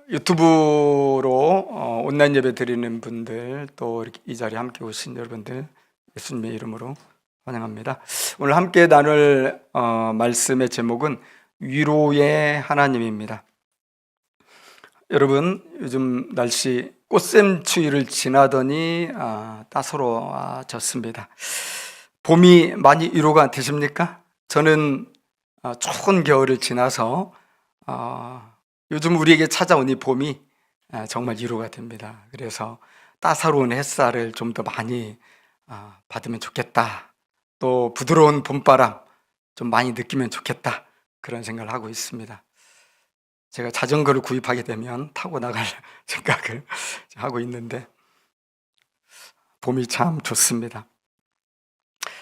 유튜브로 온라인 예배 드리는 분들, 또 이렇게 이 자리에 함께 오신 여러분들 예수님의 이름으로 환영합니다. 오늘 함께 나눌 말씀의 제목은 위로의 하나님입니다. 여러분, 요즘 날씨 꽃샘추위를 지나더니 따사로워졌습니다. 봄이 많이 위로가 되십니까? 저는 추운 겨울을 지나서 요즘 우리에게 찾아온 이 봄이 정말 위로가 됩니다. 그래서 따사로운 햇살을 좀 더 많이 받으면 좋겠다. 또 부드러운 봄바람 좀 많이 느끼면 좋겠다. 그런 생각을 하고 있습니다. 제가 자전거를 구입하게 되면 타고 나갈 생각을 하고 있는데 봄이 참 좋습니다.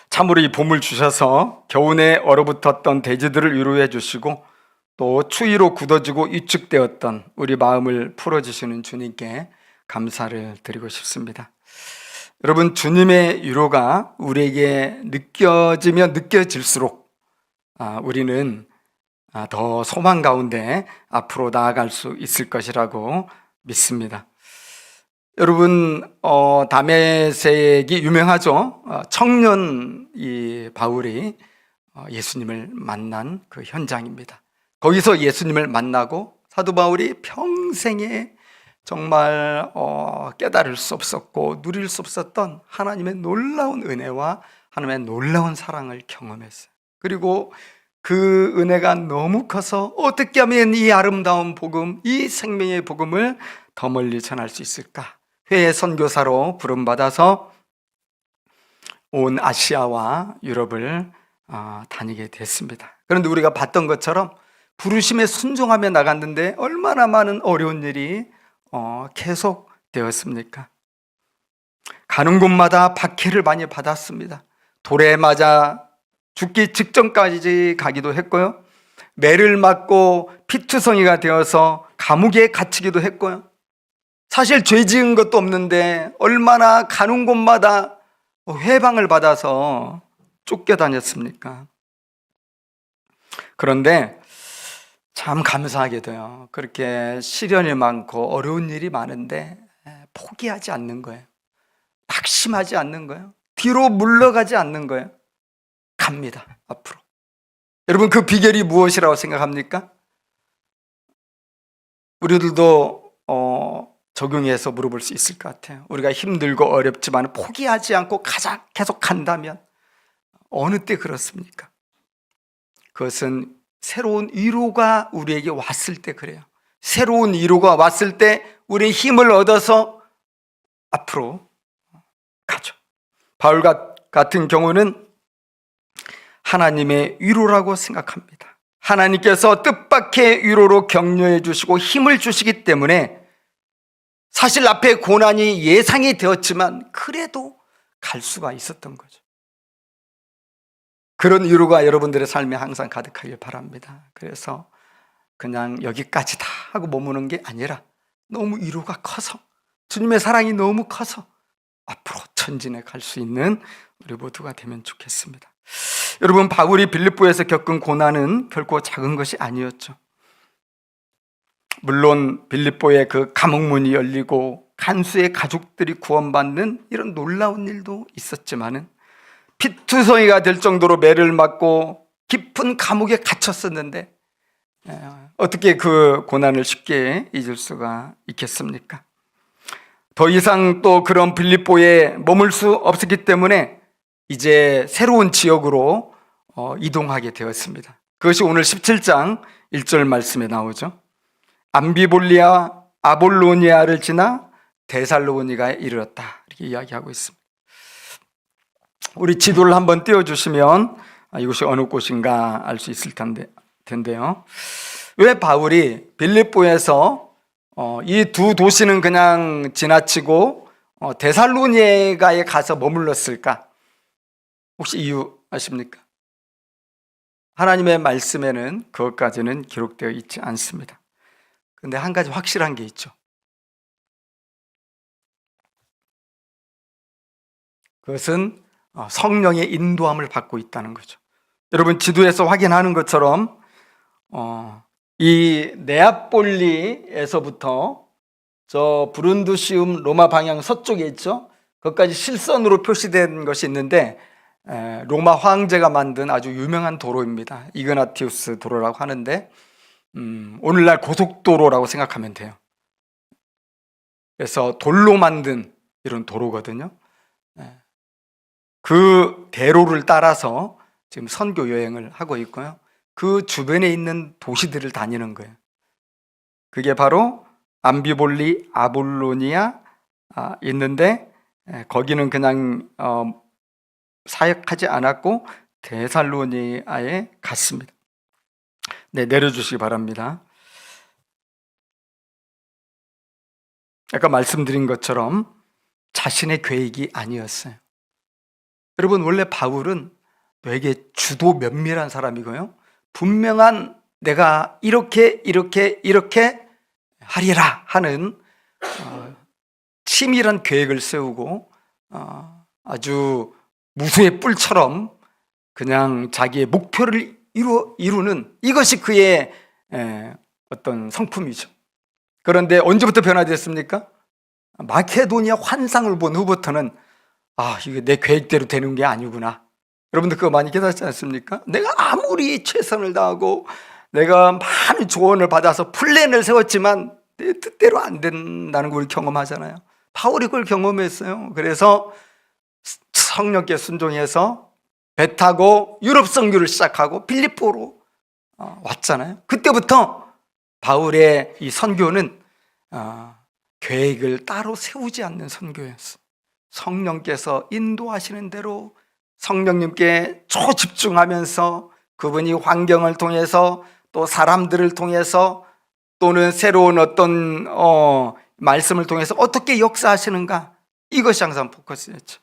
참으로 이 봄을 주셔서 겨우내 얼어붙었던 대지들을 위로해 주시고 또 추위로 굳어지고 위축되었던 우리 마음을 풀어주시는 주님께 감사를 드리고 싶습니다. 여러분, 주님의 위로가 우리에게 느껴지면 느껴질수록 우리는 더 소망 가운데 앞으로 나아갈 수 있을 것이라고 믿습니다. 여러분, 다메섹이 유명하죠. 청년 이 바울이 예수님을 만난 그 현장입니다. 거기서 예수님을 만나고 사도 바울이 평생에 정말 깨달을 수 없었고 누릴 수 없었던 하나님의 놀라운 은혜와 하나님의 놀라운 사랑을 경험했어요. 그리고 그 은혜가 너무 커서 어떻게 하면 이 아름다운 복음, 이 생명의 복음을 더 멀리 전할 수 있을까? 해외 선교사로 부름받아서 온 아시아와 유럽을 다니게 됐습니다. 그런데 우리가 봤던 것처럼 부르심에 순종하며 나갔는데 얼마나 많은 어려운 일이 계속 되었습니까? 가는 곳마다 박해를 많이 받았습니다. 돌에 맞아 죽기 직전까지 가기도 했고요. 매를 맞고 피투성이가 되어서 감옥에 갇히기도 했고요. 사실 죄 지은 것도 없는데 얼마나 가는 곳마다 회방을 받아서 쫓겨다녔습니까? 그런데 참 감사하게도요, 그렇게 시련이 많고 어려운 일이 많은데 포기하지 않는 거예요. 낙심하지 않는 거예요. 뒤로 물러가지 않는 거예요. 갑니다, 앞으로. 여러분, 그 비결이 무엇이라고 생각합니까? 우리들도 적용해서 물어볼 수 있을 것 같아요. 우리가 힘들고 어렵지만 포기하지 않고 계속 간다면 어느 때 그렇습니까? 그것은 새로운 위로가 우리에게 왔을 때 그래요. 새로운 위로가 왔을 때 우리의 힘을 얻어서 앞으로 가죠. 바울 같은 경우는 하나님의 위로라고 생각합니다. 하나님께서 뜻밖의 위로로 격려해 주시고 힘을 주시기 때문에 사실 앞에 고난이 예상이 되었지만 그래도 갈 수가 있었던 거죠. 그런 위로가 여러분들의 삶에 항상 가득하길 바랍니다. 그래서 그냥 여기까지다 하고 머무는 게 아니라 너무 위로가 커서, 주님의 사랑이 너무 커서 앞으로 전진해 갈 수 있는 우리 모두가 되면 좋겠습니다. 여러분, 바울이 빌립보에서 겪은 고난은 결코 작은 것이 아니었죠. 물론 빌립보의 그 감옥문이 열리고 간수의 가족들이 구원받는 이런 놀라운 일도 있었지만은 피투성이가 될 정도로 매를 맞고 깊은 감옥에 갇혔었는데 어떻게 그 고난을 쉽게 잊을 수가 있겠습니까? 더 이상 또 그런 빌립보에 머물 수 없었기 때문에 이제 새로운 지역으로 이동하게 되었습니다. 그것이 오늘 17장 1절 말씀에 나오죠. 암비볼리아 아볼로니아를 지나 데살로니가에 이르렀다, 이렇게 이야기하고 있습니다. 우리 지도를 한번 띄워주시면 이곳이 어느 곳인가 알 수 있을 텐데요. 왜 바울이 빌립보에서 이 두 도시는 그냥 지나치고 데살로니가에 가서 머물렀을까? 혹시 이유 아십니까? 하나님의 말씀에는 그것까지는 기록되어 있지 않습니다. 그런데 한 가지 확실한 게 있죠. 그것은 성령의 인도함을 받고 있다는 거죠. 여러분, 지도에서 확인하는 것처럼 이 네아폴리에서부터 저 브룬두시움 로마 방향 서쪽에 있죠. 거기까지 실선으로 표시된 것이 있는데 로마 황제가 만든 아주 유명한 도로입니다. 이그나티우스 도로라고 하는데 오늘날 고속도로라고 생각하면 돼요. 그래서 돌로 만든 이런 도로거든요. 그 대로를 따라서 지금 선교 여행을 하고 있고요. 그 주변에 있는 도시들을 다니는 거예요. 그게 바로 암비볼리, 아볼로니아 있는데 거기는 그냥 사역하지 않았고 데살로니아에 갔습니다. 네, 내려주시기 바랍니다. 아까 말씀드린 것처럼 자신의 계획이 아니었어요. 여러분, 원래 바울은 되게 주도 면밀한 사람이고요. 분명한 내가 이렇게 하리라 하는 치밀한 계획을 세우고 아주 무수의 뿔처럼 그냥 자기의 목표를 이루는 이것이 그의 어떤 성품이죠. 그런데 언제부터 변화됐습니까? 마케도니아 환상을 본 후부터는 이게 내 계획대로 되는 게 아니구나. 여러분들 그거 많이 깨닫지 않습니까? 내가 아무리 최선을 다하고 내가 많은 조언을 받아서 플랜을 세웠지만 내 뜻대로 안 된다는 걸 경험하잖아요. 바울이 그걸 경험했어요. 그래서 성령께 순종해서 배 타고 유럽 선교를 시작하고 빌립보로 왔잖아요. 그때부터 바울의 이 선교는 계획을 따로 세우지 않는 선교였어요. 성령께서 인도하시는 대로 성령님께 초집중하면서 그분이 환경을 통해서 또 사람들을 통해서 또는 새로운 어떤 말씀을 통해서 어떻게 역사하시는가, 이것이 항상 포커스였죠.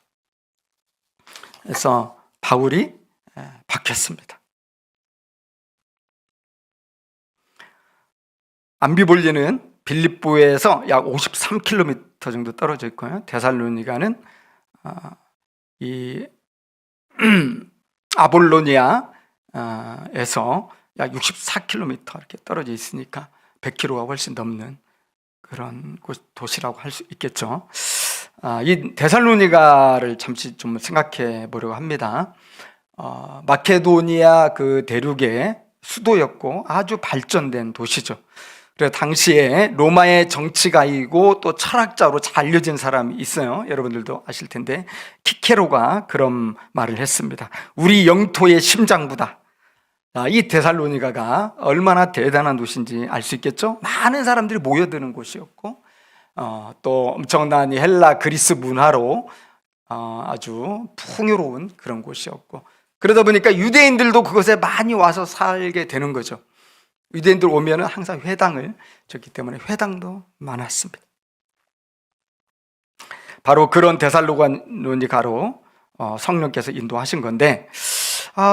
그래서 바울이 바뀌었습니다. 암비볼리는 빌립보에서 약 53km 정도 떨어져 있고요. 데살로니가는 이 아볼로니아에서 약 64km 이렇게 떨어져 있으니까 100km가 훨씬 넘는 그런 도시라고 할 수 있겠죠. 이 데살로니가를 잠시 좀 생각해 보려고 합니다. 마케도니아 그 대륙의 수도였고 아주 발전된 도시죠. 그래서 당시에 로마의 정치가이고 또 철학자로 잘 알려진 사람이 있어요. 여러분들도 아실 텐데 키케로가 그런 말을 했습니다. 우리 영토의 심장부다. 이 데살로니가가 얼마나 대단한 도시인지 알 수 있겠죠. 많은 사람들이 모여드는 곳이었고 또 엄청난 헬라 그리스 문화로 아주 풍요로운 그런 곳이었고, 그러다 보니까 유대인들도 그곳에 많이 와서 살게 되는 거죠. 유대인들 오면 항상 회당을 줬기 때문에 회당도 많았습니다. 바로 그런 데살로니가로 성령께서 인도하신 건데,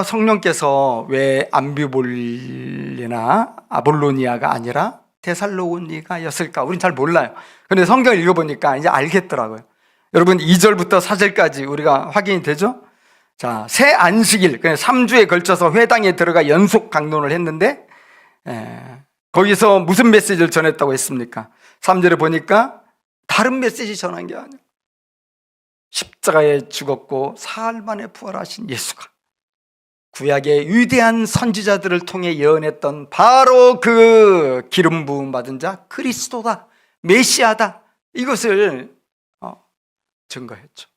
성령께서 왜 암비볼리나 아볼로니아가 아니라 데살로니가였을까? 우린 잘 몰라요. 그런데 성경을 읽어보니까 이제 알겠더라고요. 여러분 2절부터 4절까지 우리가 확인이 되죠? 자, 새 안식일, 3주에 걸쳐서 회당에 들어가 연속 강론을 했는데 거기서 무슨 메시지를 전했다고 했습니까? 3절에 보니까 다른 메시지 전한 게 아니에요. 십자가에 죽었고 사흘 만에 부활하신 예수가 구약의 위대한 선지자들을 통해 예언했던 바로 그 기름 부음 받은 자 그리스도다, 메시아다, 이것을 증거했죠.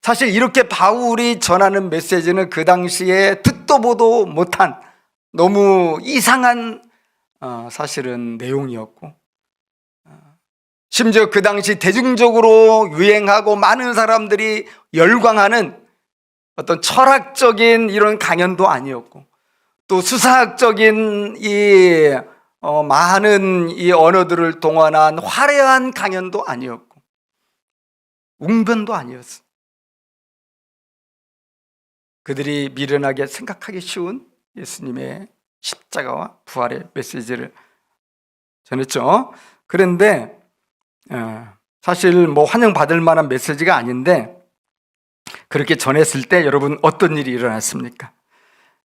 사실 이렇게 바울이 전하는 메시지는 그 당시에 듣도 보도 못한 너무 이상한 사실은 내용이었고, 심지어 그 당시 대중적으로 유행하고 많은 사람들이 열광하는 어떤 철학적인 이런 강연도 아니었고, 또 수사학적인 많은 이 언어들을 동원한 화려한 강연도 아니었고, 웅변도 아니었어. 그들이 미련하게 생각하기 쉬운 예수님의 십자가와 부활의 메시지를 전했죠. 그런데 사실 환영받을 만한 메시지가 아닌데, 그렇게 전했을 때 여러분 어떤 일이 일어났습니까?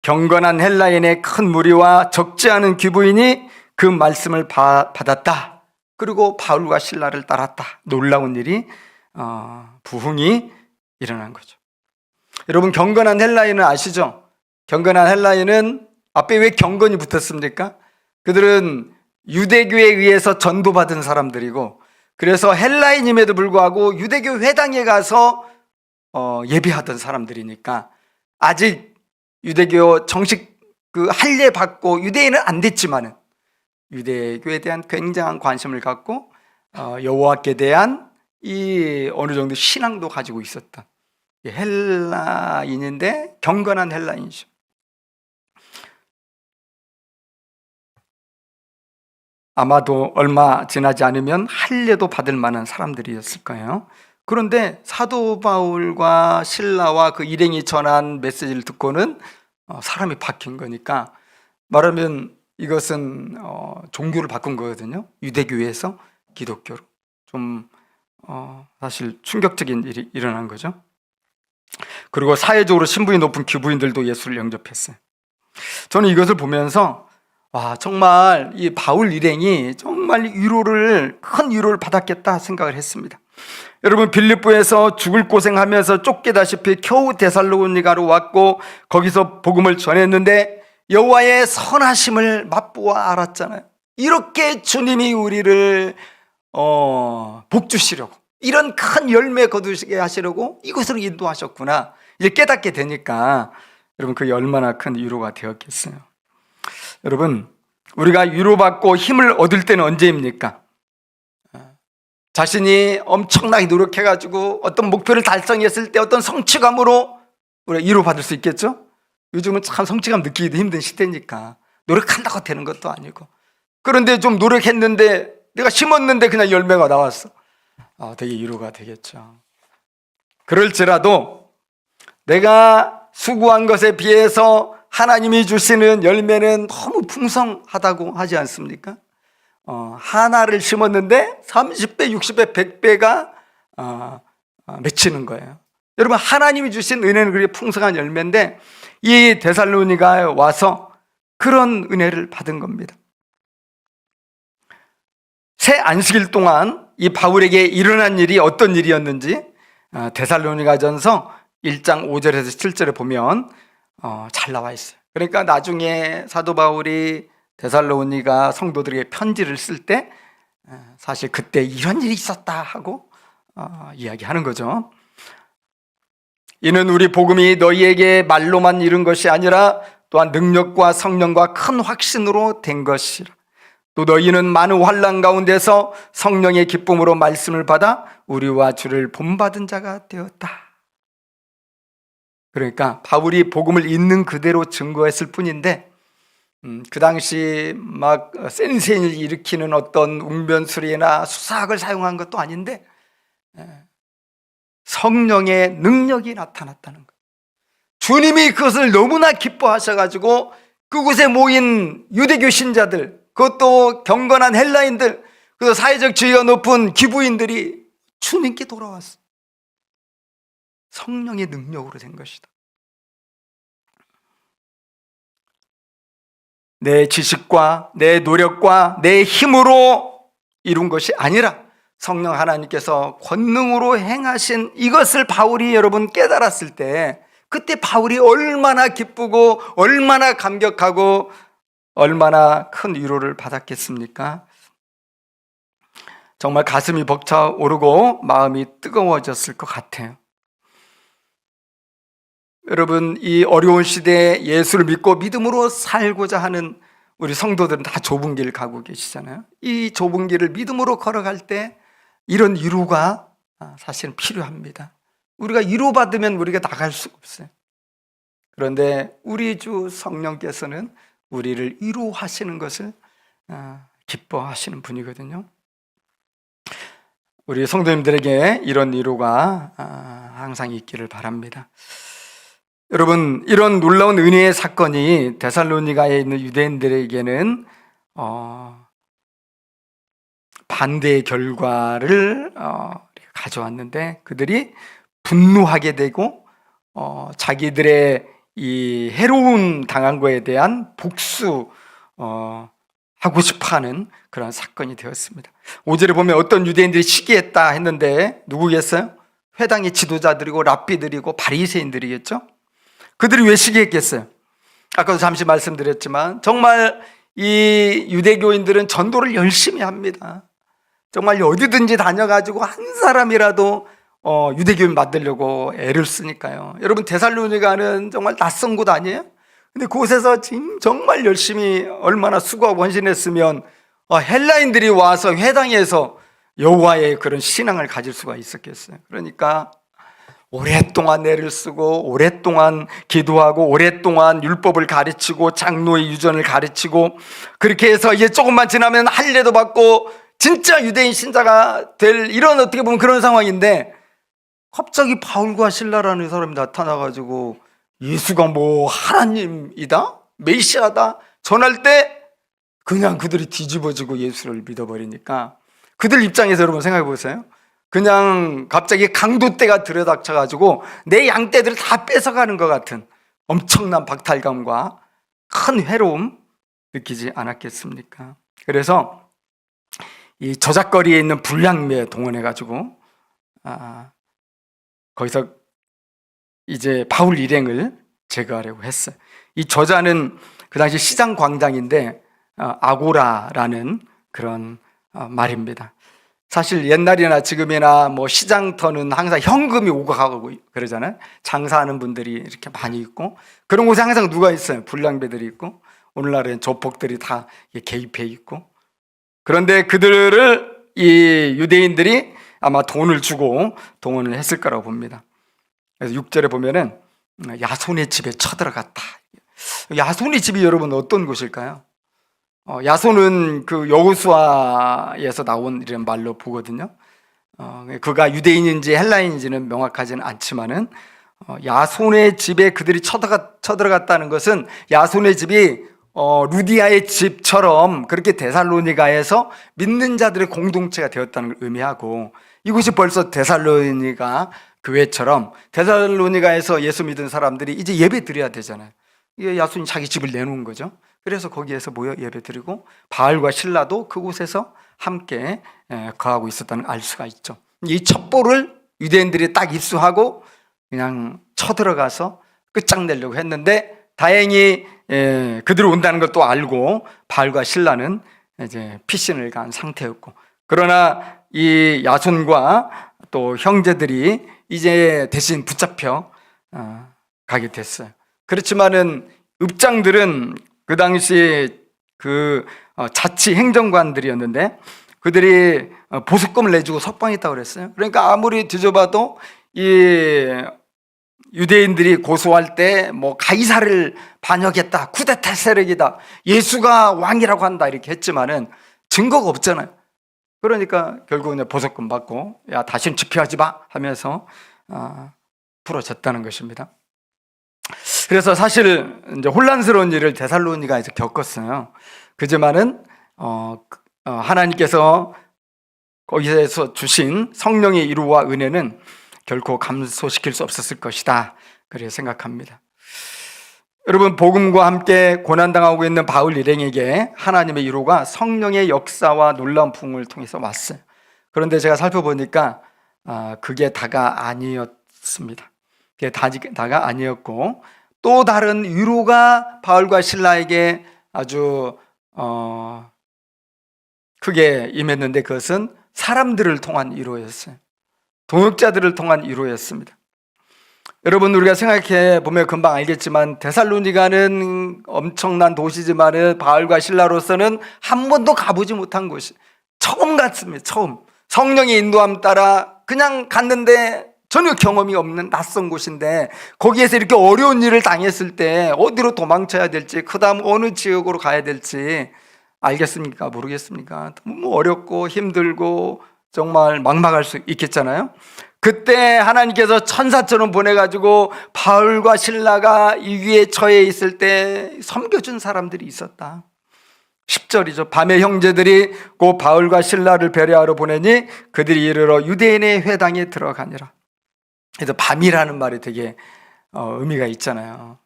경건한 헬라인의 큰 무리와 적지 않은 귀부인이 그 말씀을 받았다. 그리고 바울과 실라를 따랐다. 놀라운 일이 부흥이 일어난 거죠. 여러분, 경건한 헬라인은 아시죠? 경건한 헬라인은 앞에 왜 경건이 붙었습니까? 그들은 유대교에 의해서 전도받은 사람들이고, 그래서 헬라인임에도 불구하고 유대교 회당에 가서 예배하던 사람들이니까 아직 유대교 정식 그 할례 받고 유대인은 안 됐지만은 유대교에 대한 굉장한 관심을 갖고 여호와께 대한 이 어느 정도 신앙도 가지고 있었던 헬라인인데 경건한 헬라인이죠. 아마도 얼마 지나지 않으면 할례도 받을 만한 사람들이었을 거예요. 그런데 사도 바울과 실라와 그 일행이 전한 메시지를 듣고는 사람이 바뀐 거니까, 말하면 이것은 종교를 바꾼 거거든요. 유대교에서 기독교로. 좀 사실 충격적인 일이 일어난 거죠. 그리고 사회적으로 신분이 높은 귀부인들도 예수를 영접했어요. 저는 이것을 보면서 정말 이 바울 일행이 정말 큰 위로를 받았겠다 생각을 했습니다. 여러분, 빌립보에서 죽을 고생하면서 쫓기다시피 겨우 데살로니가로 왔고 거기서 복음을 전했는데 여호와의 선하심을 맛보아 알았잖아요. 이렇게 주님이 우리를 복 주시려고, 이런 큰 열매 거두시게 하시려고 이곳으로 인도하셨구나, 이제 깨닫게 되니까 여러분, 그게 얼마나 큰 위로가 되었겠어요. 여러분, 우리가 위로받고 힘을 얻을 때는 언제입니까? 자신이 엄청나게 노력해가지고 어떤 목표를 달성했을 때 어떤 성취감으로 우리가 위로받을 수 있겠죠? 요즘은 참 성취감 느끼기도 힘든 시대니까 노력한다고 되는 것도 아니고, 그런데 좀 노력했는데 내가 심었는데 그냥 열매가 나왔어. 되게 위로가 되겠죠. 그럴지라도 내가 수고한 것에 비해서 하나님이 주시는 열매는 너무 풍성하다고 하지 않습니까? 하나를 심었는데 30배, 60배, 100배가 맺히는 거예요. 여러분, 하나님이 주신 은혜는 그렇게 풍성한 열매인데 이 데살로니가에 와서 그런 은혜를 받은 겁니다. 새 안식일 동안 이 바울에게 일어난 일이 어떤 일이었는지 데살로니가전서 1장 5절에서 7절에 보면 잘 나와 있어요. 그러니까 나중에 사도 바울이 데살로니가 성도들에게 편지를 쓸 때 사실 그때 이런 일이 있었다 하고 이야기하는 거죠. 이는 우리 복음이 너희에게 말로만 이룬 것이 아니라 또한 능력과 성령과 큰 확신으로 된 것이라. 또 너희는 많은 환난 가운데서 성령의 기쁨으로 말씀을 받아 우리와 주를 본받은 자가 되었다. 그러니까 바울이 복음을 있는 그대로 증거했을 뿐인데 그 당시 막 센세를 일으키는 어떤 웅변수리나 수사학을 사용한 것도 아닌데 성령의 능력이 나타났다는 것. 주님이 그것을 너무나 기뻐하셔가지고 그곳에 모인 유대교 신자들, 그것도 경건한 헬라인들, 그리고 사회적 지위가 높은 기부인들이 주님께 돌아왔어. 성령의 능력으로 된 것이다. 내 지식과 내 노력과 내 힘으로 이룬 것이 아니라 성령 하나님께서 권능으로 행하신 이것을 바울이 여러분 깨달았을 때, 그때 바울이 얼마나 기쁘고 얼마나 감격하고 얼마나 큰 위로를 받았겠습니까? 정말 가슴이 벅차오르고 마음이 뜨거워졌을 것 같아요. 여러분, 이 어려운 시대에 예수를 믿고 믿음으로 살고자 하는 우리 성도들은 다 좁은 길을 가고 계시잖아요. 이 좁은 길을 믿음으로 걸어갈 때 이런 위로가 사실은 필요합니다. 우리가 위로받으면 우리가 나갈 수가 없어요. 그런데 우리 주 성령께서는 우리를 위로하시는 것을 기뻐하시는 분이거든요. 우리 성도님들에게 이런 위로가 항상 있기를 바랍니다. 여러분, 이런 놀라운 은혜의 사건이 데살로니가에 있는 유대인들에게는 반대의 결과를 가져왔는데, 그들이 분노하게 되고 자기들의 이 해로운 당한 거에 대한 복수 하고 싶어하는 그런 사건이 되었습니다. 5절에 보면 어떤 유대인들이 시기했다 했는데 누구겠어요? 회당의 지도자들이고 랍비들이고 바리새인들이겠죠. 그들이 왜 시기했겠어요? 아까도 잠시 말씀드렸지만 정말 이 유대교인들은 전도를 열심히 합니다. 정말 어디든지 다녀가지고 한 사람이라도 유대교인 만들려고 애를 쓰니까요. 여러분 데살로니가는 정말 낯선 곳 아니에요? 근데 그곳에서 정말 열심히 얼마나 수고하고 헌신했으면 헬라인들이 와서 회당에서 여호와의 그런 신앙을 가질 수가 있었겠어요. 그러니까 오랫동안 애를 쓰고 오랫동안 기도하고 오랫동안 율법을 가르치고 장로의 유전을 가르치고 그렇게 해서 이제 조금만 지나면 할례도 받고 진짜 유대인 신자가 될 이런 어떻게 보면 그런 상황인데 갑자기 바울과 실라라는 사람이 나타나가지고 예수가 뭐 하나님이다? 메시아다? 전할 때 그냥 그들이 뒤집어지고 예수를 믿어버리니까 그들 입장에서 여러분 생각해 보세요. 그냥 갑자기 강도떼가 들여닥쳐가지고 내 양떼들을 다 뺏어가는 것 같은 엄청난 박탈감과 큰 회로움 느끼지 않았겠습니까? 그래서 이 저작거리에 있는 불량매에 동원해가지고 거기서 이제 바울 일행을 제거하려고 했어요. 이 저자는 그 당시 시장 광장인데 아고라라는 그런 말입니다. 사실 옛날이나 지금이나 뭐 시장터는 항상 현금이 오고 가고 그러잖아요. 장사하는 분들이 이렇게 많이 있고 그런 곳에 항상 누가 있어요? 불량배들이 있고 오늘날엔 조폭들이 다 개입해 있고 그런데 그들을 이 유대인들이 아마 돈을 주고 동원을 했을 거라고 봅니다. 그래서 6절에 보면은 야손의 집에 쳐들어갔다. 야손의 집이 여러분 어떤 곳일까요? 야손은 그 여호수아에서 나온 이런 말로 보거든요. 그가 유대인인지 헬라인인지는 명확하지는 않지만은 야손의 집에 그들이 쳐들어갔다는 것은 야손의 집이 루디아의 집처럼 그렇게 데살로니가에서 믿는 자들의 공동체가 되었다는 걸 의미하고 이곳이 벌써 데살로니가 교회처럼 데살로니가에서 예수 믿은 사람들이 이제 예배 드려야 되잖아요. 이게 야손이 자기 집을 내놓은 거죠. 그래서 거기에서 모여 예배 드리고 바울과 실라도 그곳에서 함께 거하고 있었다는 걸 알 수가 있죠. 이 첩보를 유대인들이 딱 입수하고 그냥 쳐들어가서 끝장내려고 했는데 다행히 그들이 온다는 것도 알고 바울과 실라는 이제 피신을 간 상태였고 그러나 이 야손과 또 형제들이 이제 대신 붙잡혀 가게 됐어요. 그렇지만은 읍장들은 그 당시 그 자치 행정관들이었는데 그들이 보석금을 내주고 석방했다고 그랬어요. 그러니까 아무리 뒤져봐도 이 유대인들이 고소할 때 뭐 가이사를 반역했다, 쿠데타 세력이다, 예수가 왕이라고 한다 이렇게 했지만은 증거가 없잖아요. 그러니까 결국은 보석금 받고 야 다시는 집회하지 마 하면서 풀어졌다는 것입니다. 그래서 사실 이제 혼란스러운 일을 데살로니가에서 겪었어요. 그지만은 하나님께서 거기에서 주신 성령의 이루와 은혜는 결코 감소시킬 수 없었을 것이다. 그렇게 생각합니다. 여러분 복음과 함께 고난당하고 있는 바울 일행에게 하나님의 이루가 성령의 역사와 놀라운 부흥을 통해서 왔어요. 그런데 제가 살펴보니까 그게 다가 아니었습니다. 그게 다가 아니었고 또 다른 위로가 바울과 실라에게 아주 크게 임했는데 그것은 사람들을 통한 위로였어요. 동역자들을 통한 위로였습니다. 여러분 우리가 생각해 보면 금방 알겠지만 데살로니가는 엄청난 도시지만 바울과 실라로서는 한 번도 가보지 못한 곳이 처음 갔습니다. 처음 성령의 인도함 따라 그냥 갔는데 전혀 경험이 없는 낯선 곳인데 거기에서 이렇게 어려운 일을 당했을 때 어디로 도망쳐야 될지 그 다음 어느 지역으로 가야 될지 알겠습니까? 모르겠습니까? 너무 어렵고 힘들고 정말 막막할 수 있겠잖아요. 그때 하나님께서 천사처럼 보내가지고 바울과 실라가 이 위에 처해 있을 때 섬겨준 사람들이 있었다. 10절이죠. 밤에 형제들이 그 바울과 실라를 배려하러 보내니 그들이 이르러 유대인의 회당에 들어가니라. 그래서 밤이라는 말이 되게 의미가 있잖아요.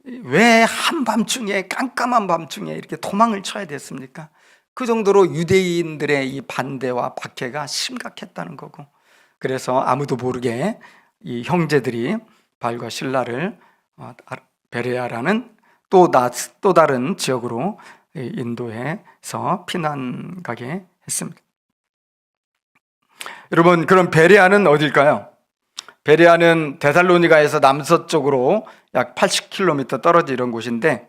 왜 한밤중에, 깜깜한 밤중에 이렇게 도망을 쳐야 됐습니까? 그 정도로 유대인들의 이 반대와 박해가 심각했다는 거고, 그래서 아무도 모르게 이 형제들이 바울과 실라를 베레아라는 또 다른 지역으로 인도해서 피난 가게 했습니다. 여러분, 그럼 베레아는 어딜까요? 베레아는 데살로니가에서 남서쪽으로 약 80km 떨어져 이런 곳인데,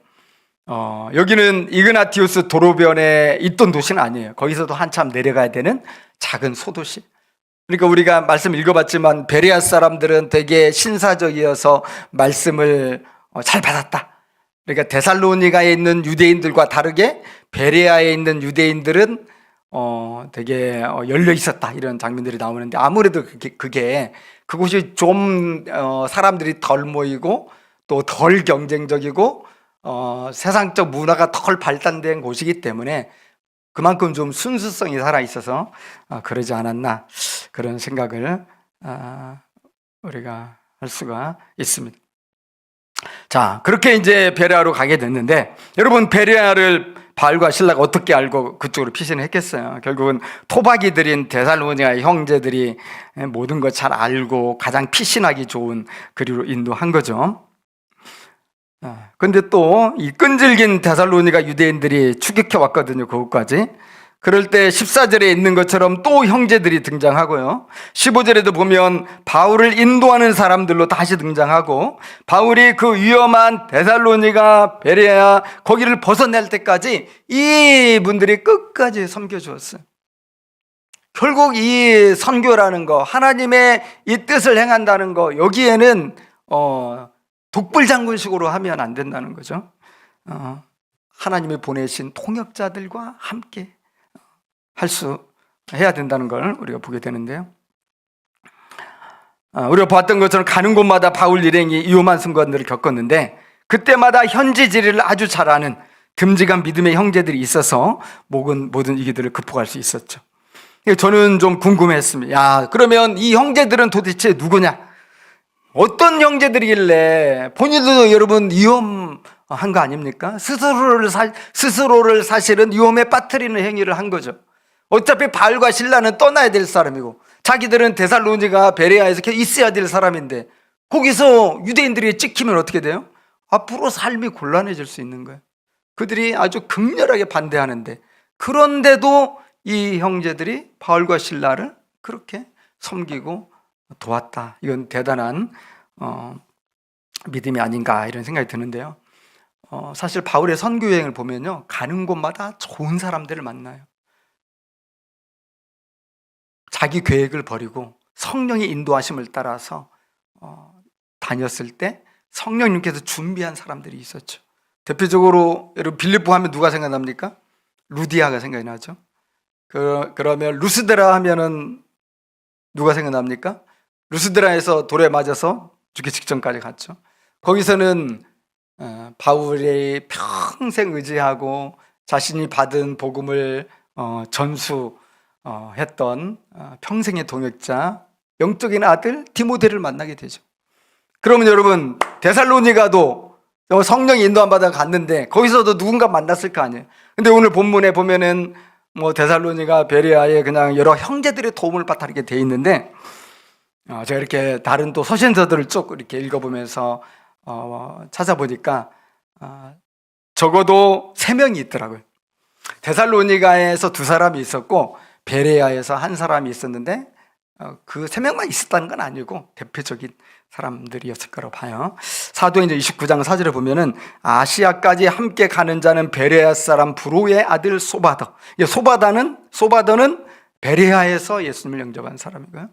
여기는 이그나티우스 도로변에 있던 도시는 아니에요. 거기서도 한참 내려가야 되는 작은 소도시. 그러니까 우리가 말씀 읽어봤지만 베레아 사람들은 되게 신사적이어서 말씀을 잘 받았다. 그러니까 데살로니가에 있는 유대인들과 다르게 베레아에 있는 유대인들은 되게 열려 있었다, 이런 장면들이 나오는데, 아무래도 그곳이 좀 사람들이 덜 모이고 또 덜 경쟁적이고 세상적 문화가 덜 발달된 곳이기 때문에 그만큼 좀 순수성이 살아 있어서 그러지 않았나, 그런 생각을 우리가 할 수가 있습니다. 자, 그렇게 이제 베레아로 가게 됐는데, 여러분, 베레아를 바울과 실라가 어떻게 알고 그쪽으로 피신을 했겠어요? 결국은 토박이들인 데살로니가 형제들이 모든 걸 잘 알고 가장 피신하기 좋은 그리로 인도한 거죠. 근데 또 이 끈질긴 데살로니가 유대인들이 추격해 왔거든요, 그곳까지. 그럴 때 14절에 있는 것처럼 또 형제들이 등장하고요, 15절에도 보면 바울을 인도하는 사람들로 다시 등장하고, 바울이 그 위험한 데살로니가 베레아 거기를 벗어낼 때까지 이분들이 끝까지 섬겨주었어요. 결국 이 선교라는 거, 하나님의 이 뜻을 행한다는 거, 여기에는 독불장군식으로 하면 안 된다는 거죠. 하나님이 보내신 통역자들과 함께 해야 된다는 걸 우리가 보게 되는데요. 우리가 봤던 것처럼 가는 곳마다 바울 일행이 위험한 순간들을 겪었는데, 그때마다 현지 지리를 아주 잘 아는 듬직한 믿음의 형제들이 있어서 모든 위기들을 극복할 수 있었죠. 저는 좀 궁금했습니다. 야, 그러면 이 형제들은 도대체 누구냐? 어떤 형제들이길래, 본인도 여러분 위험한 거 아닙니까? 스스로를 사실은 위험에 빠뜨리는 행위를 한 거죠. 어차피 바울과 실라는 떠나야 될 사람이고, 자기들은 데살로니가 베레아에서 계속 있어야 될 사람인데, 거기서 유대인들이 찍히면 어떻게 돼요? 앞으로 삶이 곤란해질 수 있는 거예요. 그들이 아주 극렬하게 반대하는데, 그런데도 이 형제들이 바울과 실라를 그렇게 섬기고 도왔다. 이건 대단한 믿음이 아닌가, 이런 생각이 드는데요. 사실 바울의 선교 여행을 보면요, 가는 곳마다 좋은 사람들을 만나요. 자기 계획을 버리고 성령의 인도하심을 따라서 다녔을 때 성령님께서 준비한 사람들이 있었죠. 대표적으로 여러분, 빌립보 하면 누가 생각납니까? 루디아가 생각이 나죠. 그러면 루스드라 하면은 누가 생각납니까? 루스드라에서 돌에 맞아서 죽기 직전까지 갔죠. 거기서는 바울이 평생 의지하고 자신이 받은 복음을 전수했던 평생의 동역자, 영적인 아들 디모데를 만나게 되죠. 그러면 여러분, 데살로니가도 성령이 인도함 받아 갔는데 거기서도 누군가 만났을 거 아니에요. 근데 오늘 본문에 보면은 데살로니가 베레아에 그냥 여러 형제들의 도움을 받게 돼 있는데, 제가 이렇게 다른 또 서신서들을 쭉 이렇게 읽어보면서 찾아보니까 적어도 3명이 있더라고요. 데살로니가에서 2사람이 있었고 베레아에서 1사람이 있었는데, 그 3명만 있었다는 건 아니고 대표적인 사람들이었을 거라고 봐요. 사도행전 29장 4절에 보면은 아시아까지 함께 가는 자는 베레아 사람 브로의 아들 소바더는 베레아에서 예수님을 영접한 사람이고요.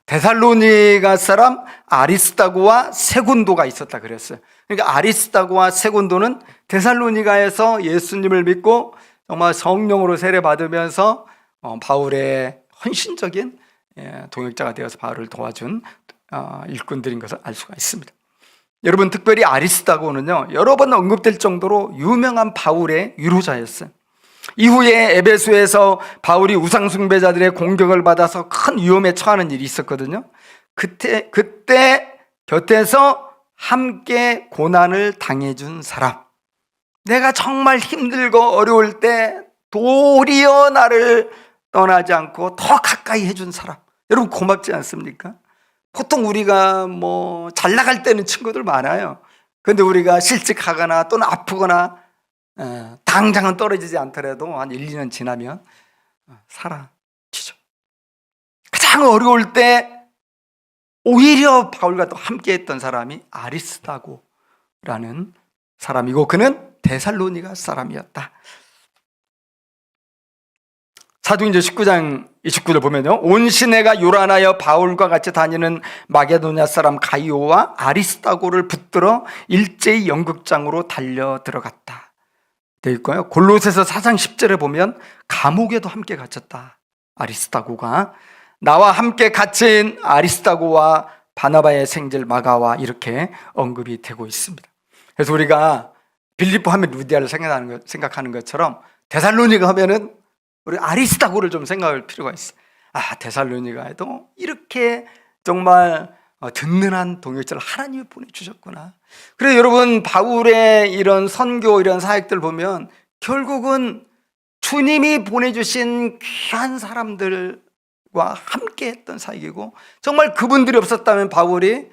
데살로니가 사람 아리스다고와 세군도가 있었다 그랬어요. 그러니까 아리스다고와 세군도는 데살로니가에서 예수님을 믿고 정말 성령으로 세례받으면서 바울의 헌신적인 동역자가 되어서 바울을 도와준 일꾼들인 것을 알 수가 있습니다. 여러분, 특별히 아리스다고는요, 여러 번 언급될 정도로 유명한 바울의 위로자였어요. 이후에 에베소에서 바울이 우상숭배자들의 공격을 받아서 큰 위험에 처하는 일이 있었거든요. 그때 곁에서 함께 고난을 당해준 사람, 내가 정말 힘들고 어려울 때 도리어 나를 떠나지 않고 더 가까이 해준 사람, 여러분 고맙지 않습니까? 보통 우리가 뭐 잘 나갈 때는 친구들 많아요. 근데 우리가 실직하거나 또는 아프거나 당장은 떨어지지 않더라도 한 1, 2년 지나면 사라지죠. 가장 어려울 때 오히려 바울과 또 함께 했던 사람이 아리스다고라는 사람이고, 그는 데살로니가 사람이었다. 사도행전 19장 29절 보면요, 온 시내가 요란하여 바울과 같이 다니는 마게도냐 사람 가이오와 아리스다고를 붙들어 일제히 연극장으로 달려 들어갔다 되어 있고요. 골로새서 4장 10절에 보면 감옥에도 함께 갇혔다. 아리스다고가 나와 함께 갇힌 아리스다고와 바나바의 생질 마가와 이렇게 언급이 되고 있습니다. 그래서 우리가 빌립보 하면 루디아를 생각하는 것처럼 데살로니가 하면은 우리 아리스다고를 좀 생각할 필요가 있어요. 데살로니가에도 이렇게 정말 든든한 동역자를 하나님이 보내주셨구나. 그래서 여러분, 바울의 이런 선교, 이런 사역들 보면 결국은 주님이 보내주신 귀한 사람들과 함께 했던 사역이고, 정말 그분들이 없었다면 바울이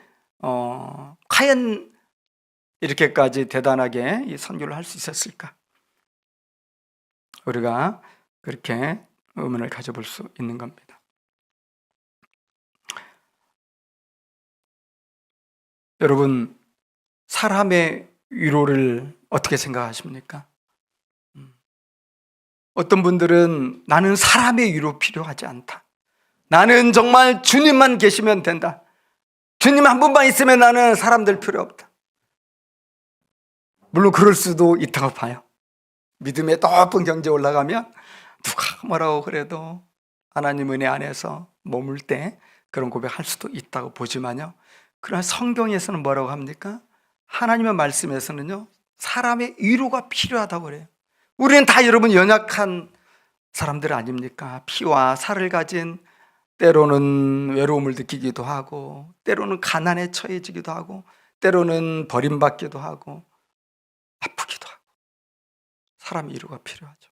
과연 이렇게까지 대단하게 이 선교를 할 수 있었을까? 우리가 그렇게 의문을 가져볼 수 있는 겁니다. 여러분, 사람의 위로를 어떻게 생각하십니까? 어떤 분들은 나는 사람의 위로 필요하지 않다. 나는 정말 주님만 계시면 된다. 주님 한 분만 있으면 나는 사람들 필요 없다. 물론 그럴 수도 있다고 봐요. 믿음의 높은 경지에 올라가면 누가 뭐라고 그래도 하나님 은혜 안에서 머물 때 그런 고백할 수도 있다고 보지만요, 그러나 성경에서는 뭐라고 합니까? 하나님의 말씀에서는요, 사람의 위로가 필요하다고 그래요. 우리는 다 여러분 연약한 사람들 아닙니까? 피와 살을 가진, 때로는 외로움을 느끼기도 하고, 때로는 가난에 처해지기도 하고, 때로는 버림받기도 하고, 아프기도 하고, 사람의 위로가 필요하죠.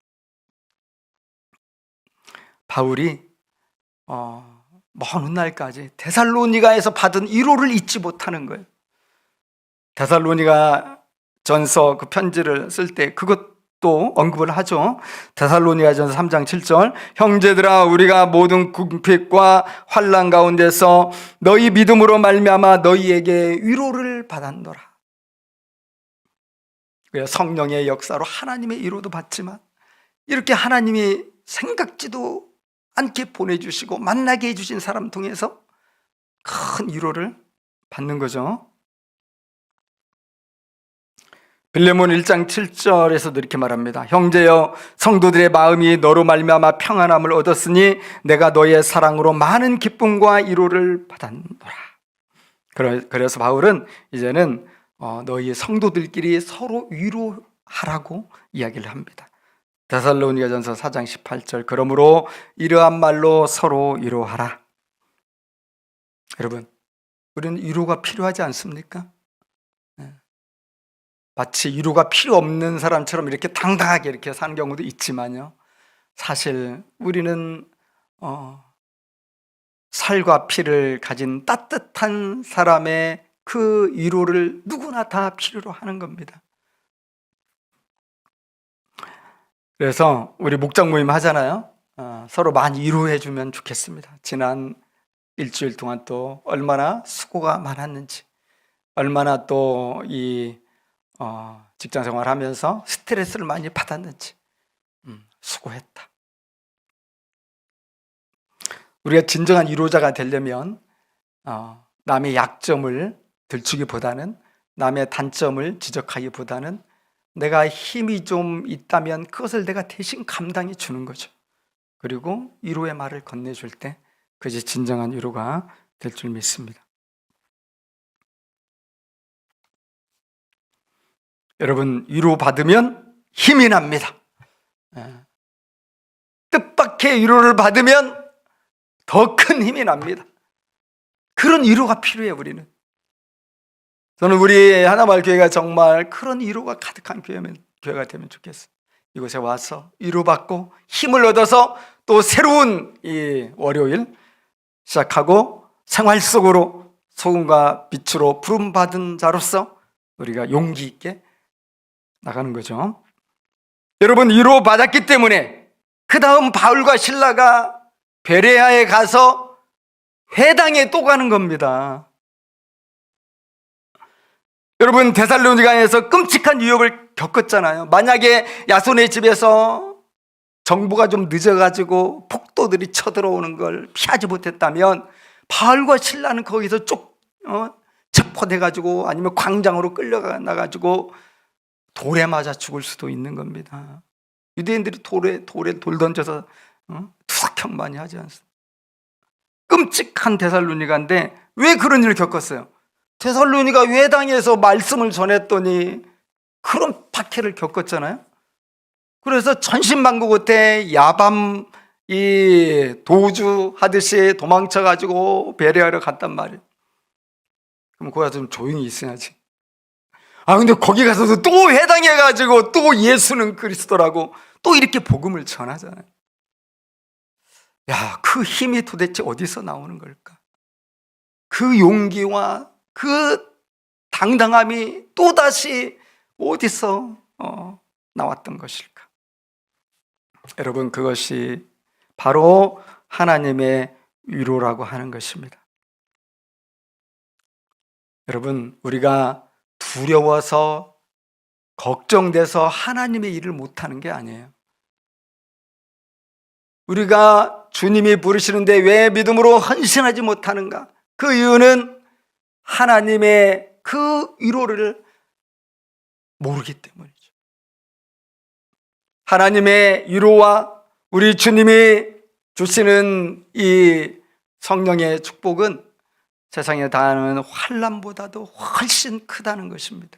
바울이 먼 훗날까지 데살로니가에서 받은 위로를 잊지 못하는 거예요. 데살로니가 전서 그 편지를 쓸 때 그것도 언급을 하죠. 데살로니가 전서 3장 7절, 형제들아, 우리가 모든 궁핍과 환난 가운데서 너희 믿음으로 말미암아 너희에게 위로를 받았노라. 성령의 역사로 하나님의 위로도 받지만, 이렇게 하나님이 생각지도 않게 보내주시고 만나게 해주신 사람 통해서 큰 위로를 받는 거죠. 빌레몬 1장 7절에서도 이렇게 말합니다. 형제여, 성도들의 마음이 너로 말미암아 평안함을 얻었으니 내가 너의 사랑으로 많은 기쁨과 위로를 받았노라. 그래서 바울은 이제는 너희 성도들끼리 서로 위로하라고 이야기를 합니다. 데살로니가전서 4장 18절, 그러므로 이러한 말로 서로 위로하라. 여러분, 우리는 위로가 필요하지 않습니까? 마치 위로가 필요 없는 사람처럼 이렇게 당당하게 이렇게 사는 경우도 있지만요, 사실 우리는 살과 피를 가진 따뜻한 사람의 그 위로를 누구나 다 필요로 하는 겁니다. 그래서 우리 목장 모임 하잖아요. 서로 많이 위로해 주면 좋겠습니다. 지난 일주일 동안 또 얼마나 수고가 많았는지, 얼마나 또 이 직장 생활하면서 스트레스를 많이 받았는지, 수고했다. 우리가 진정한 위로자가 되려면 남의 약점을 들추기보다는, 남의 단점을 지적하기보다는 내가 힘이 좀 있다면 그것을 내가 대신 감당해 주는 거죠. 그리고 위로의 말을 건네줄 때 그것이 진정한 위로가 될 줄 믿습니다. 여러분, 위로받으면 힘이 납니다. 뜻밖의 위로를 받으면 더 큰 힘이 납니다. 그런 위로가 필요해요, 우리는. 저는 우리 하나마을 교회가 정말 그런 위로가 가득한 교회가 되면 좋겠어요. 이곳에 와서 위로받고 힘을 얻어서 또 새로운 이 월요일 시작하고 생활 속으로 소금과 빛으로 부름받은 자로서 우리가 용기 있게 나가는 거죠. 여러분, 위로받았기 때문에 그 다음 바울과 실라가 베레아에 가서 회당에 또 가는 겁니다. 여러분, 데살로니가에서 끔찍한 유혹을 겪었잖아요. 만약에 야손의 집에서 정보가 좀 늦어가지고 폭도들이 쳐들어오는 걸 피하지 못했다면 바울과 실라는 거기서 체포돼가지고 아니면 광장으로 끌려나가지고 돌에 맞아 죽을 수도 있는 겁니다. 유대인들이 돌에 돌 던져서 투사형 많이 하지 않습니까? 끔찍한 데살로니가인데 왜 그런 일을 겪었어요? 데살로니가 회당에서 말씀을 전했더니 그런 박해를 겪었잖아요. 그래서 천신만고같이 야밤 이 도주하듯이 도망쳐가지고 베레아를 갔단 말이에요. 그럼 거기 가서 좀 조용히 있어야지. 근데 거기 가서도 또 회당해가지고 또 예수는 그리스도라고 또 이렇게 복음을 전하잖아요. 야, 그 힘이 도대체 어디서 나오는 걸까? 그 용기와 그 당당함이 또다시 어디서 나왔던 것일까? 여러분, 그것이 바로 하나님의 위로라고 하는 것입니다. 여러분, 우리가 두려워서 걱정돼서 하나님의 일을 못하는 게 아니에요. 우리가 주님이 부르시는데 왜 믿음으로 헌신하지 못하는가? 그 이유는 하나님의 그 위로를 모르기 때문이죠. 하나님의 위로와 우리 주님이 주시는 이 성령의 축복은 세상에 당하는 환난보다도 훨씬 크다는 것입니다.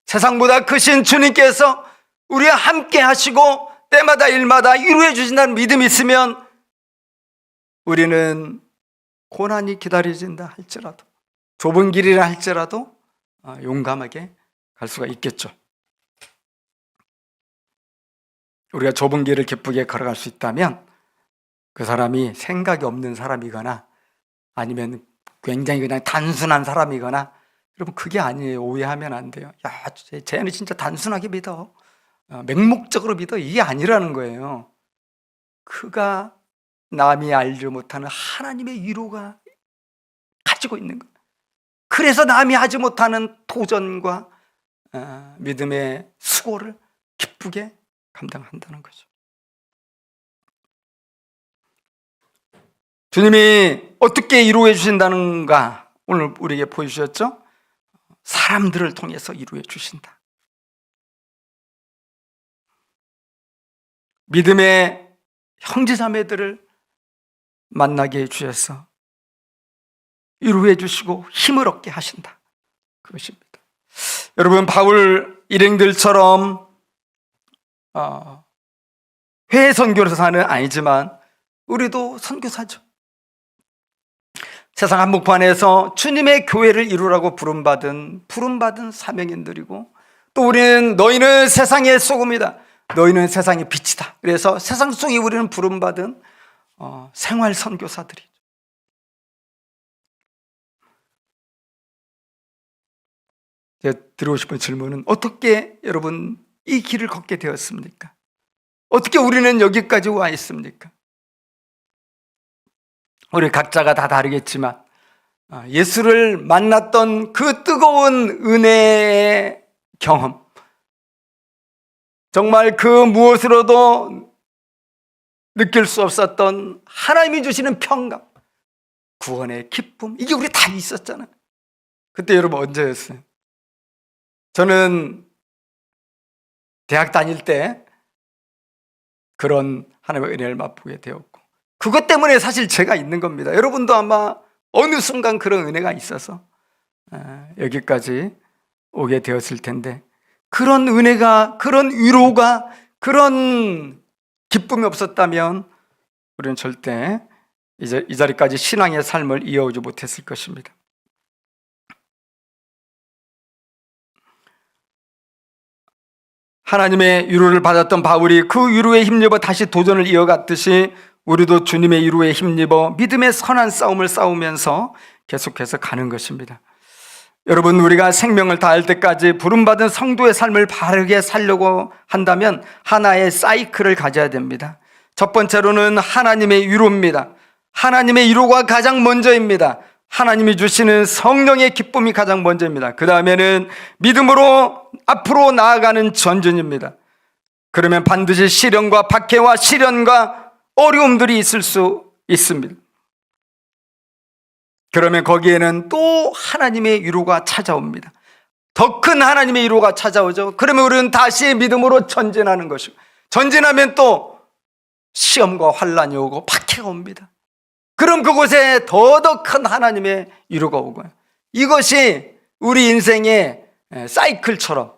세상보다 크신 주님께서 우리와 함께 하시고 때마다 일마다 위로해 주신다는 믿음이 있으면 우리는 고난이 기다려진다 할지라도, 좁은 길이라 할지라도 용감하게 갈 수가 있겠죠. 우리가 좁은 길을 기쁘게 걸어갈 수 있다면 그 사람이 생각이 없는 사람이거나 아니면 굉장히 그냥 단순한 사람이거나, 여러분 그게 아니에요. 오해하면 안 돼요. 야, 쟤는 진짜 단순하게 믿어, 맹목적으로 믿어, 이게 아니라는 거예요. 그가 남이 알지 못하는 하나님의 위로가 가지고 있는 거예요. 그래서 남이 하지 못하는 도전과 믿음의 수고를 기쁘게 감당한다는 거죠. 주님이 어떻게 위로해 주신다는가 오늘 우리에게 보여주셨죠? 사람들을 통해서 위로해 주신다. 믿음의 형제자매들을 만나게 해주셔서 위로해 주시고 힘을 얻게 하신다. 그것입니다. 여러분, 바울 일행들처럼 해외 선교사는 아니지만 우리도 선교사죠. 세상 한복판에서 주님의 교회를 이루라고 부름받은 사명인들이고, 또 우리는 너희는 세상의 소금이다, 너희는 세상의 빛이다. 그래서 세상 속에 우리는 부름받은 생활 선교사들이죠. 제가 드리고 싶은 질문은, 어떻게 여러분 이 길을 걷게 되었습니까? 어떻게 우리는 여기까지 와 있습니까? 우리 각자가 다 다르겠지만 예수를 만났던 그 뜨거운 은혜의 경험, 정말 그 무엇으로도 느낄 수 없었던 하나님이 주시는 평강, 구원의 기쁨, 이게 우리 다 있었잖아요. 그때 여러분 언제였어요? 저는 대학 다닐 때 그런 하나님의 은혜를 맛보게 되었고, 그것 때문에 사실 제가 있는 겁니다. 여러분도 아마 어느 순간 그런 은혜가 있어서 여기까지 오게 되었을 텐데, 그런 은혜가, 그런 위로가, 그런 기쁨이 없었다면 우리는 절대 이 자리까지 신앙의 삶을 이어오지 못했을 것입니다. 하나님의 위로를 받았던 바울이 그 위로에 힘입어 다시 도전을 이어갔듯이 우리도 주님의 위로에 힘입어 믿음의 선한 싸움을 싸우면서 계속해서 가는 것입니다. 여러분, 우리가 생명을 다할 때까지 부름받은 성도의 삶을 바르게 살려고 한다면 하나의 사이클을 가져야 됩니다. 첫 번째로는 하나님의 위로입니다. 하나님의 위로가 가장 먼저입니다. 하나님이 주시는 성령의 기쁨이 가장 먼저입니다. 그 다음에는 믿음으로 앞으로 나아가는 전진입니다. 그러면 반드시 시련과 박해와 시련과 어려움들이 있을 수 있습니다. 그러면 거기에는 또 하나님의 위로가 찾아옵니다. 더 큰 하나님의 위로가 찾아오죠. 그러면 우리는 다시 믿음으로 전진하는 것이고, 전진하면 또 시험과 환란이 오고 박해가 옵니다. 그럼 그곳에 더더 큰 하나님의 위로가 오고요. 이것이 우리 인생의 사이클처럼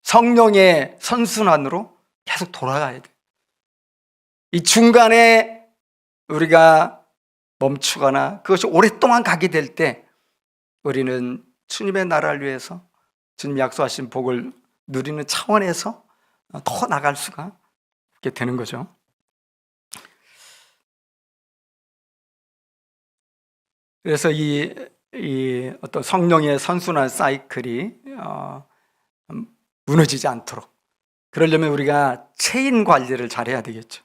성령의 선순환으로 계속 돌아가야 돼요. 이 중간에 우리가 멈추거나 그것이 오랫동안 가게 될 때 우리는 주님의 나라를 위해서 주님이 약속하신 복을 누리는 차원에서 더 나갈 수가 있게 되는 거죠. 그래서 이 어떤 성령의 선순환 사이클이 무너지지 않도록, 그러려면 우리가 체인 관리를 잘해야 되겠죠.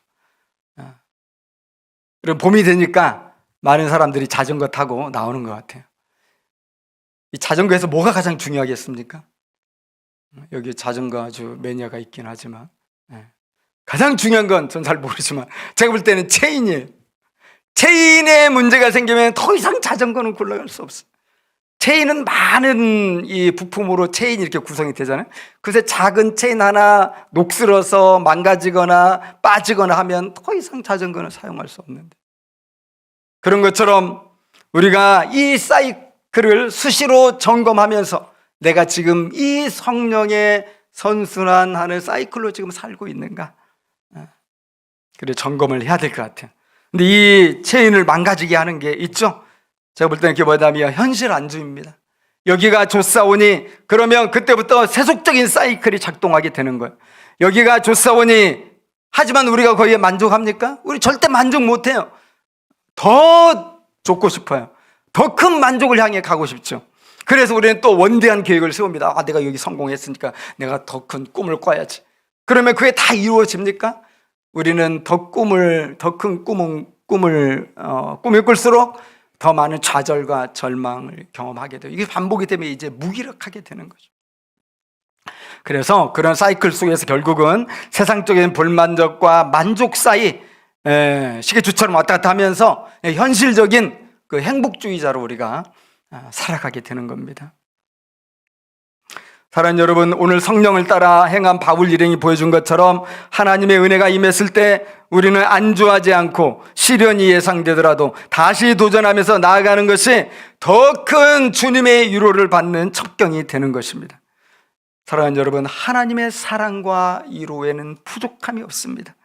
그리고 봄이 되니까 많은 사람들이 자전거 타고 나오는 것 같아요. 이 자전거에서 뭐가 가장 중요하겠습니까? 여기 자전거 아주 매니아가 있긴 하지만 가장 중요한 건 전 잘 모르지만 제가 볼 때는 체인이에요. 체인에 문제가 생기면 더 이상 자전거는 굴러갈 수 없어요. 체인은 많은 이 부품으로 체인이 이렇게 구성이 되잖아요. 그래서 작은 체인 하나 녹슬어서 망가지거나 빠지거나 하면 더 이상 자전거는 사용할 수 없는데, 그런 것처럼 우리가 이 사이클을 수시로 점검하면서 내가 지금 이 성령의 선순환하는 사이클로 지금 살고 있는가, 그래 점검을 해야 될 것 같아요. 근데 이 체인을 망가지게 하는 게 있죠. 제가 볼 때는 그게 뭐냐면 현실 안주입니다. 여기가 좋사오니 그러면 그때부터 세속적인 사이클이 작동하게 되는 거예요. 여기가 좋사오니 하지만 우리가 거기에 만족합니까? 우리 절대 만족 못해요. 더 좋고 싶어요. 더 큰 만족을 향해 가고 싶죠. 그래서 우리는 또 원대한 계획을 세웁니다. 내가 여기 성공했으니까 내가 더 큰 꿈을 꿔야지. 그러면 그게 다 이루어집니까? 우리는 더 큰 꿈을 꿀수록 더 많은 좌절과 절망을 경험하게 돼요. 이게 반복이 되면 이제 무기력하게 되는 거죠. 그래서 그런 사이클 속에서 결국은 세상적인 불만족과 만족 사이 시계추처럼 왔다 갔다 하면서 현실적인 그 행복주의자로 우리가 살아가게 되는 겁니다. 사랑하는 여러분, 오늘 성령을 따라 행한 바울 일행이 보여준 것처럼 하나님의 은혜가 임했을 때 우리는 안주하지 않고 시련이 예상되더라도 다시 도전하면서 나아가는 것이 더 큰 주님의 위로를 받는 첩경이 되는 것입니다. 사랑하는 여러분, 하나님의 사랑과 위로에는 부족함이 없습니다.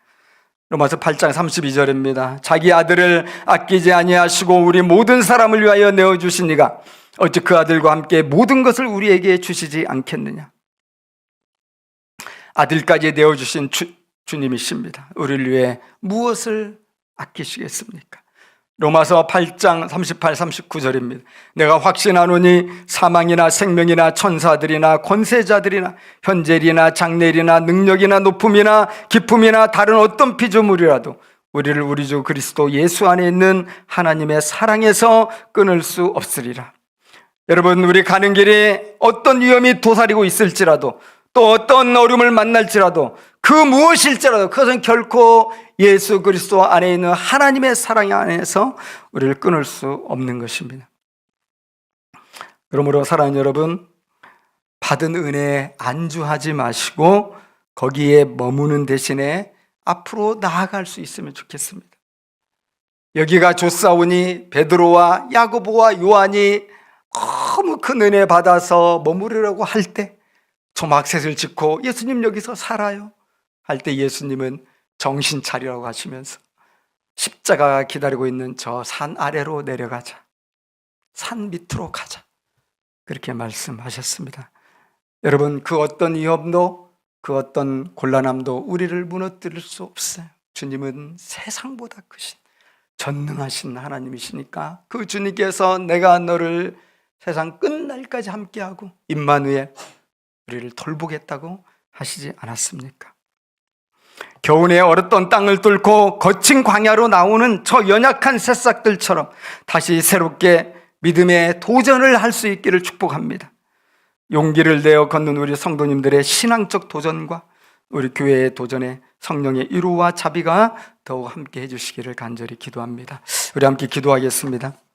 로마서 8장 32절입니다. 자기 아들을 아끼지 아니하시고 우리 모든 사람을 위하여 내어주신 이가 어찌 그 아들과 함께 모든 것을 우리에게 주시지 않겠느냐. 아들까지 내어주신 주님이십니다. 우리를 위해 무엇을 아끼시겠습니까? 로마서 8장 38, 39절입니다. 내가 확신하노니 사망이나 생명이나 천사들이나 권세자들이나 현재리나 장래리나 능력이나 높음이나 기품이나 다른 어떤 피조물이라도 우리를 우리 주 그리스도 예수 안에 있는 하나님의 사랑에서 끊을 수 없으리라. 여러분, 우리 가는 길에 어떤 위험이 도사리고 있을지라도 또 어떤 어려움을 만날지라도 그 무엇일지라도 그것은 결코 예수 그리스도 안에 있는 하나님의 사랑 안에서 우리를 끊을 수 없는 것입니다. 그러므로 사랑하는 여러분, 받은 은혜에 안주하지 마시고 거기에 머무는 대신에 앞으로 나아갈 수 있으면 좋겠습니다. 여기가 좋사오니 베드로와 야고보와 요한이 너무 큰 은혜 받아서 머무르려고 할 때 조막셋을 짓고 예수님 여기서 살아요 할 때 예수님은 정신 차리라고 하시면서 십자가가 기다리고 있는 저 산 아래로 내려가자, 산 밑으로 가자, 그렇게 말씀하셨습니다. 여러분, 그 어떤 위험도 그 어떤 곤란함도 우리를 무너뜨릴 수 없어요. 주님은 세상보다 크신 전능하신 하나님이시니까 그 주님께서 내가 너를 세상 끝날까지 함께하고 임마누엘 우리를 돌보겠다고 하시지 않았습니까? 겨우내 얼었던 땅을 뚫고 거친 광야로 나오는 저 연약한 새싹들처럼 다시 새롭게 믿음의 도전을 할 수 있기를 축복합니다. 용기를 내어 걷는 우리 성도님들의 신앙적 도전과 우리 교회의 도전에 성령의 위로와 자비가 더욱 함께 해주시기를 간절히 기도합니다. 우리 함께 기도하겠습니다.